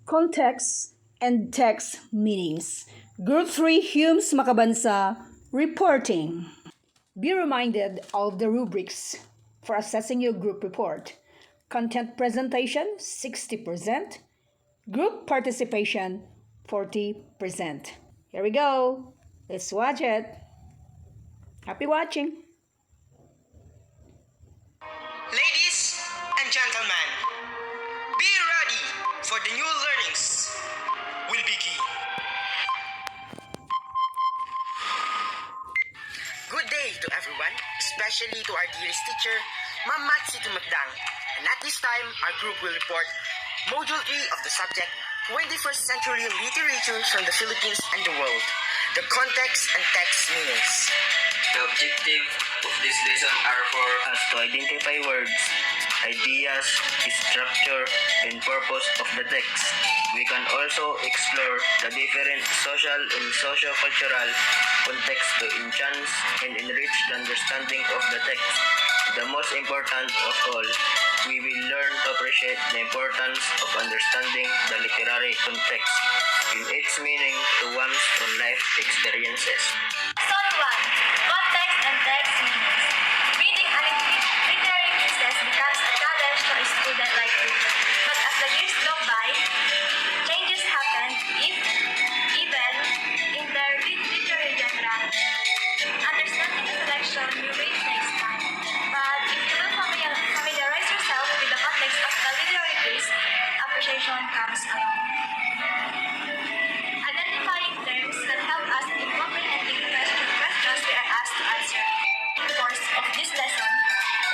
Context and text meanings. Group 3 Hume's Makabansa Reporting. Be reminded of the rubrics for assessing your group report. Content presentation 60%, group participation 40%. Here we go. Let's watch it. Happy watching. Ladies and gentlemen, be ready for the new learnings will begin. Good day to everyone, especially to our dearest teacher, Ma'am Matsi Tumatdang. And at this time, our group will report Module 3 of the subject 21st Century Literature from the Philippines and the World, the context and text meanings. The objective of this lesson are for us to identify words, ideas, structure, and purpose of the text. We can also explore the different social and socio-cultural context to enhance and enrich the understanding of the text. The most important of all, we will learn to appreciate the importance of understanding the literary context in its meaning to one's own life experiences. Lesson 1. Context and text meanings. Reading a literary pieces becomes a challenge to a student like you. But as the years go by, changes happen if even in the literary genre. Understanding a selection you read takes time. But if you will familiarize yourself with the context of the literary piece, appreciation comes along. Identifying terms can help us in comprehending questions we are asked to answer. In the course of this lesson,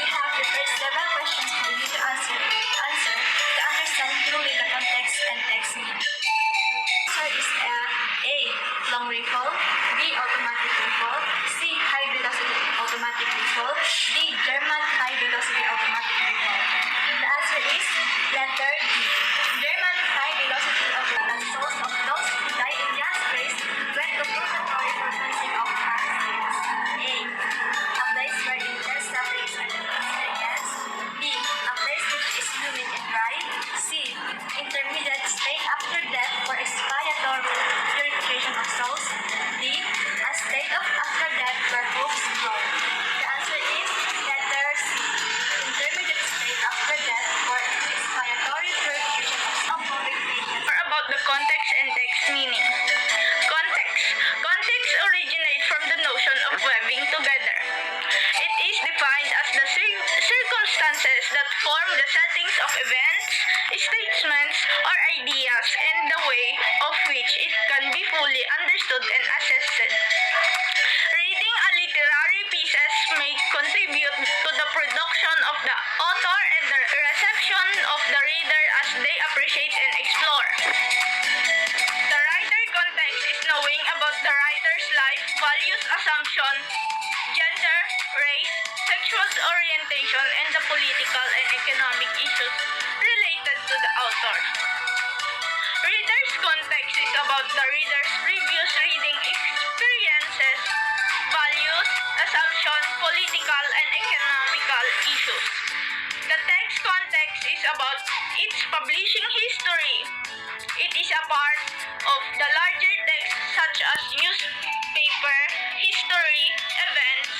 we have prepared several questions for you to answer to understand truly the context and text meaning. Answer is A. Long rifle, B. Automatic rifle, C. High velocity automatic rifle, D. German high velocity automatic rifle. The answer is letter D. German high velocity automatic. The souls of those who died in God's grace went to purgatory for cleansing of past sins. A. A place where intense sufferings are experienced. B. A place which is humid and dry. C. Intermediate state after death for expiatory purification of souls. D. A state of after death where hopes grow. The answer is letter C. Intermediate state after death for expiatory purification of purification. Or about the context and text meaning. Context. Context originates from the notion of weaving together. It is defined as the circumstances that form the settings of events, statements, or ideas, and the way of which it can be fully understood and assessed. Reading a literary pieces may contribute to the production of the author and the reception of the reader as they appreciate and explore. The writer context is knowing about the writer's life, values, assumption, gender, race, sexual orientation, and the political and economic issues related to the author. Reader's context is about the reader's previous reading experiences, values, assumption, political, and economical issues. The text context is about its publishing history. It is a part of the larger text such as newspaper, history, events,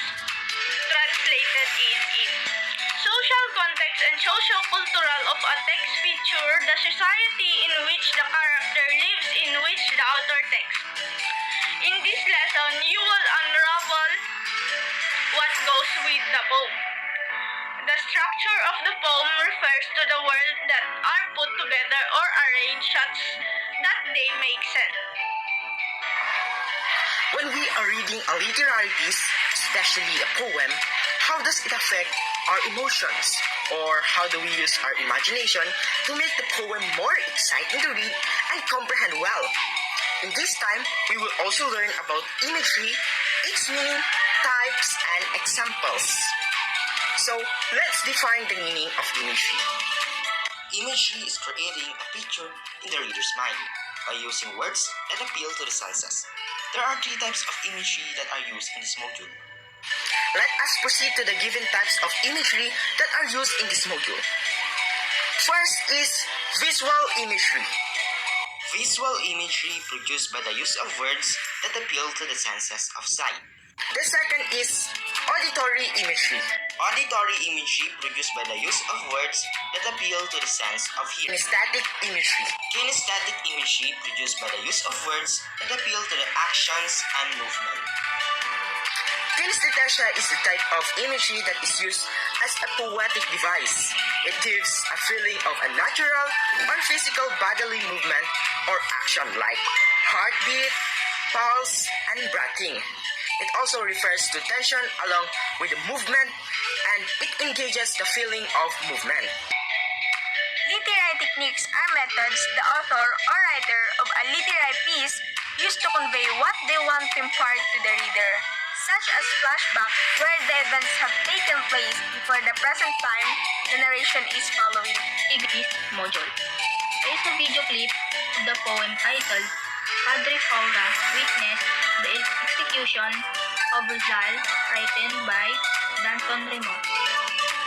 translated in it. Social context and socio-cultural of a text feature the society in which the character lives in which the author text. In this lesson, you will unravel what goes with the poem. The structure of the poem refers to the words that are put together or arranged such that they make sense. When we are reading a literary piece, especially a poem, how does it affect our emotions? Or how do we use our imagination to make the poem more exciting to read and comprehend well? In this time, we will also learn about imagery, its meaning, types, and examples. So, let's define the meaning of imagery. Imagery is creating a picture in the reader's mind by using words that appeal to the senses. There are three types of imagery that are used in this module. Let us proceed to the given types of imagery that are used in this module. First is visual imagery. Visual imagery produced by the use of words that appeal to the senses of sight. The second is auditory imagery. Auditory imagery produced by the use of words that appeal to the sense of hearing. Kinesthetic imagery. Kinesthetic imagery produced by the use of words that appeal to the actions and movement. Kinesthesia is the type of imagery that is used as a poetic device. It gives a feeling of a natural or physical bodily movement or action like heartbeat, pulse, and breathing. It also refers to tension along with the movement, and it engages the feeling of movement. Literary techniques are methods the author or writer of a literary piece use to convey what they want to impart to the reader, such as flashback, where the events have taken place before the present time the narration is following. In this module, there is a video clip of the poem titled Padre Faura witnessed the execution of Rizal, written by Danton Remon.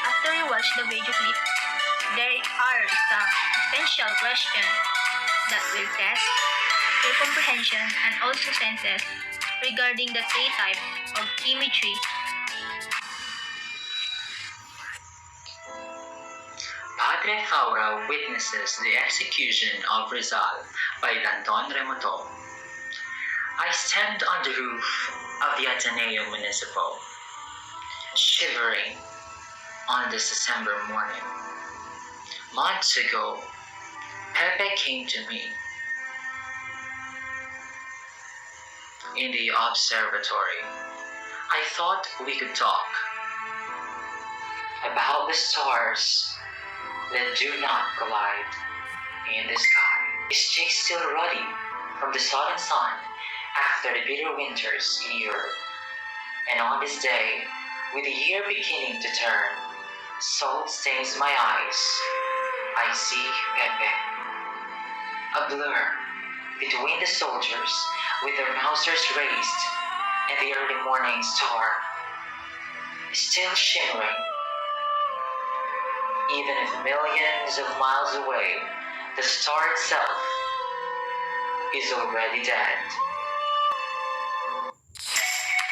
After you watch the video clip, there are some essential questions that will test your comprehension and also senses regarding the three types of imagery. Padre Faura witnesses the execution of Rizal by Danton Remoto. I stand on the roof of the Ateneo Municipal, shivering on this December morning. Months ago, Pepe came to me in the observatory. I thought we could talk about the stars that do not collide in the sky. Is Jake still ruddy from the southern sun after the bitter winters in Europe? And on this day, with the year beginning to turn, salt stains my eyes. I see Pepe, a blur between the soldiers with their Mausers raised and the early morning star, still shimmering. Even if millions of miles away, the star itself is already dead.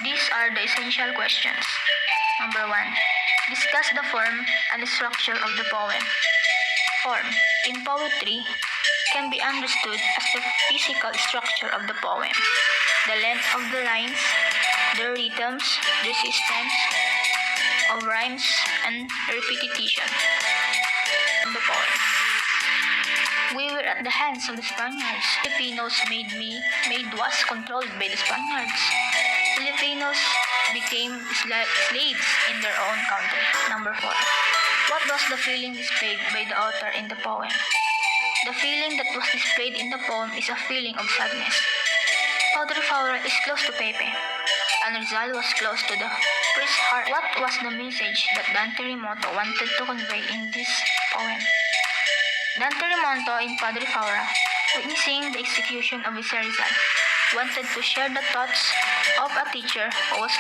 These are the essential questions. Number 1. Discuss the form and the structure of the poem. Form, in poetry, can be understood as the physical structure of the poem, the length of the lines, the rhythms, the systems of rhymes, and repetition of the poem. We were at the hands of the Spaniards. Filipinos was controlled by the Spaniards. Filipinos became slaves in their own country. Number 4. What was the feeling displayed by the author in the poem? The feeling that was displayed in the poem is a feeling of sadness. Padre Faura is close to Pepe, and Rizal was close to the priest's heart. What was the message that Dante Remoto wanted to convey in this poem? Dante Remoto in Padre Faura, witnessing the execution of Rizal, wanted to share the thoughts of a teacher who was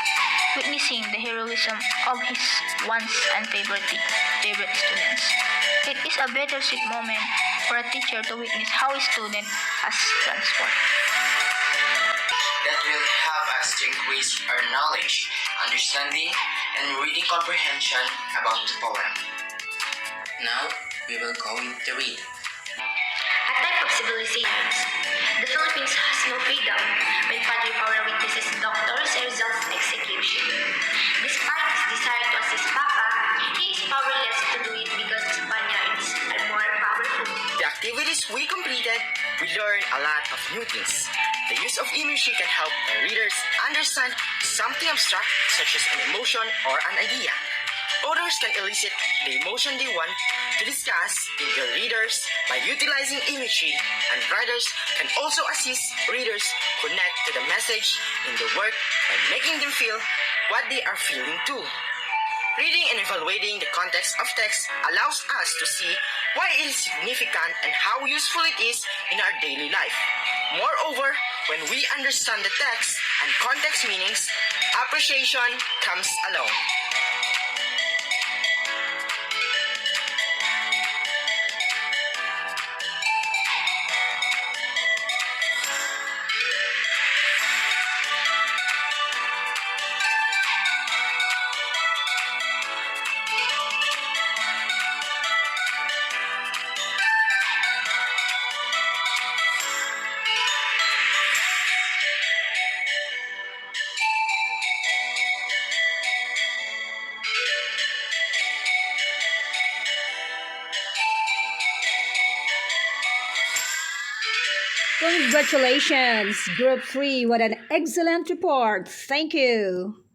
witnessing the heroism of his once and favorite students. It is a bittersweet moment for a teacher to witness how a student has transformed. That will help us to increase our knowledge, understanding, and reading comprehension about the poem. Now, we will go into read. A type of civilizations. The Philippines has no freedom when Padre Faura witnesses Dr. Rizal's execution. Despite his desire to assist Papa, he is powerless to do it because the Spaniards are more powerful. The activities we completed, we learned a lot of new things. The use of imagery can help the readers understand something abstract such as an emotion or an idea. Authors can elicit the emotion they want to discuss in their readers by utilizing imagery, and writers can also assist readers connect to the message in the work by making them feel what they are feeling too. Reading and evaluating the context of text allows us to see why it is significant and how useful it is in our daily life. Moreover, when we understand the text and context meanings, appreciation comes along. Congratulations, Group 3. What an excellent report. Thank you.